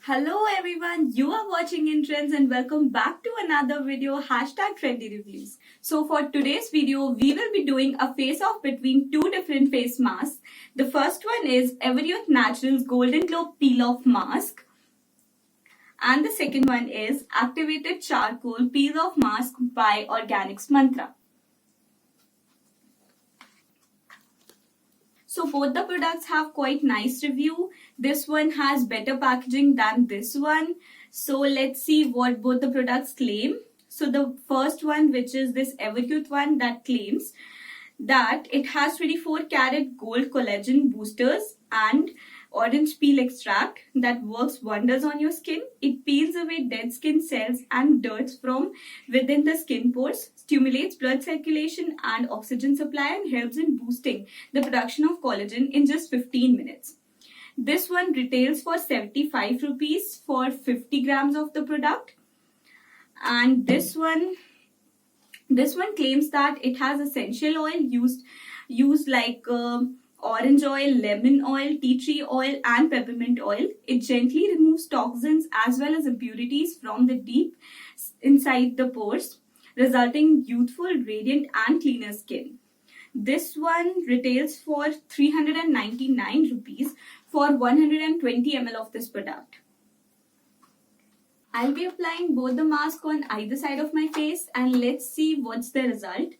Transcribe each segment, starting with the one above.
Hello everyone, you are watching InTrends and welcome back to another video #trendy reviews. So for today's video, we will be doing a face-off between two different face masks. The first one is Everyuth Naturals Golden Glow Peel-Off Mask. And the second one is Activated Charcoal Peel-Off Mask by Organixmantra. So both the products have quite nice review. This one has better packaging than this one. So let's see what both the products claim. So the first one, which is this Everyuth one, that claims that it has 24-karat gold collagen boosters and orange peel extract that works wonders on your skin. It peels away dead skin cells and dirt from within the skin pores, stimulates blood circulation and oxygen supply, and helps in boosting the production of collagen in just 15 minutes. This one retails for 75 rupees for 50 grams of the product. And this one claims that it has essential oil used like orange oil, lemon oil, tea tree oil and peppermint oil. It gently removes toxins as well as impurities from the deep inside the pores, resulting in youthful, radiant and cleaner skin. This one retails for 399 rupees for 120 ml of this product. I'll be applying both the mask on either side of my face and let's see what's the result.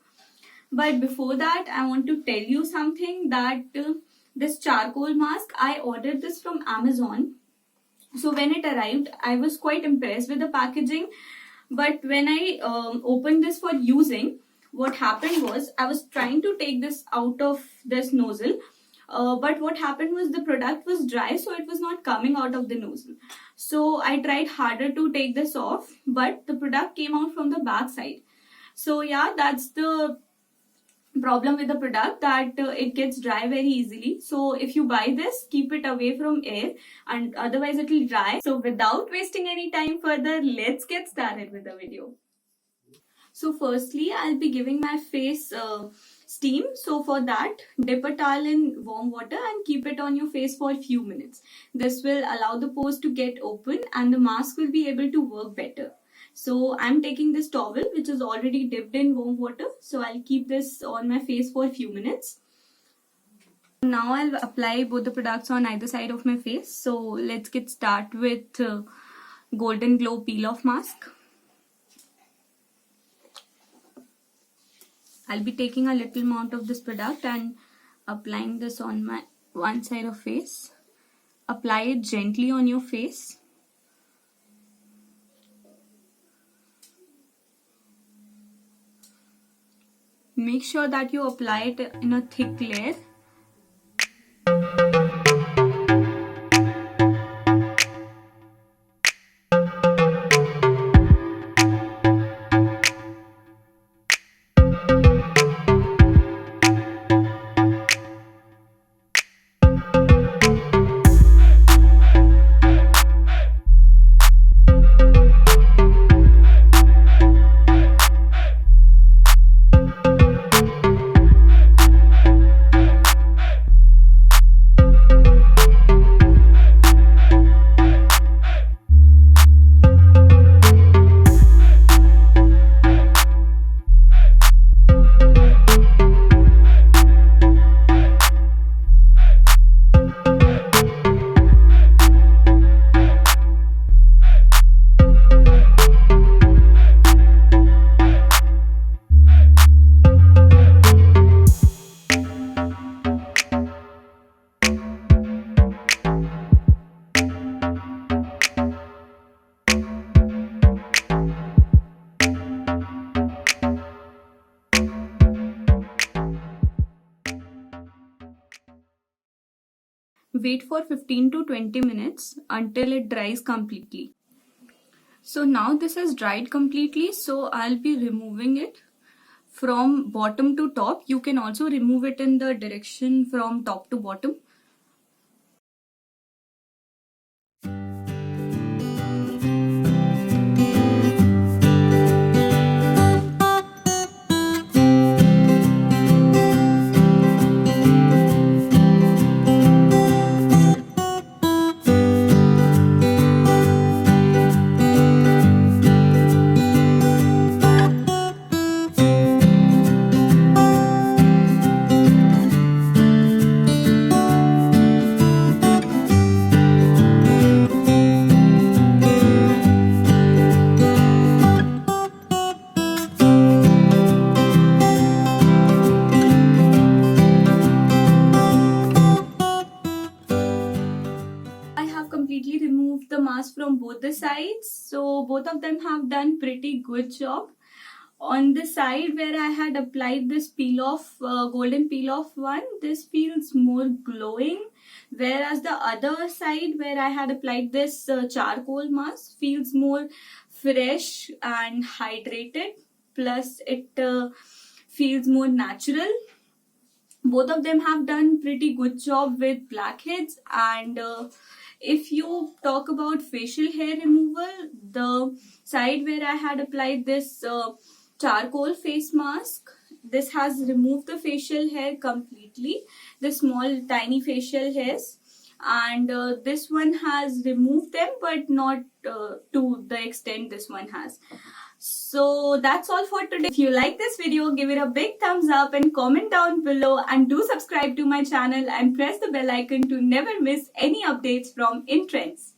But before that, I want to tell you something that this charcoal mask, I ordered this from Amazon. So when it arrived, I was quite impressed with the packaging. But when I opened this for using, what happened was I was trying to take this out of this nozzle. But what happened was the product was dry, so it was not coming out of the nozzle. So I tried harder to take this off, but the product came out from the back side. So yeah, that's the problem with the product, that it gets dry very easily. So if you buy this, keep it away from air and otherwise it will dry. So without wasting any time further, let's get started with the video. So firstly, I'll be giving my face steam. So for that, dip a towel in warm water and keep it on your face for a few minutes. This will allow the pores to get open and the mask will be able to work better. So I'm taking this towel which is already dipped in warm water. So I'll keep this on my face for a few minutes. Now I'll apply both the products on either side of my face. So let's get started with Golden Glow Peel Off Mask. I'll be taking a little amount of this product and applying this on my one side of face. Apply it gently on your face. Make sure that you apply it in a thick layer. Wait for 15 to 20 minutes until it dries completely. So now this has dried completely, so I'll be removing it from bottom to top. You can also remove it in the direction from top to bottom. the mask from both the sides. So both of them have done pretty good job. On the side where I had applied this peel off, golden peel off one, this feels more glowing. Whereas the other side where I had applied this charcoal mask feels more fresh and hydrated. Plus it feels more natural. Both of them have done pretty good job with blackheads. And if you talk about facial hair removal, the side where I had applied this charcoal face mask, this has removed the facial hair completely, the small tiny facial hairs. And this one has removed them, but not to the extent this one has. So that's all for today. If you like this video, give it a big thumbs up and comment down below, and do subscribe to my channel and press the bell icon to never miss any updates from InTrends.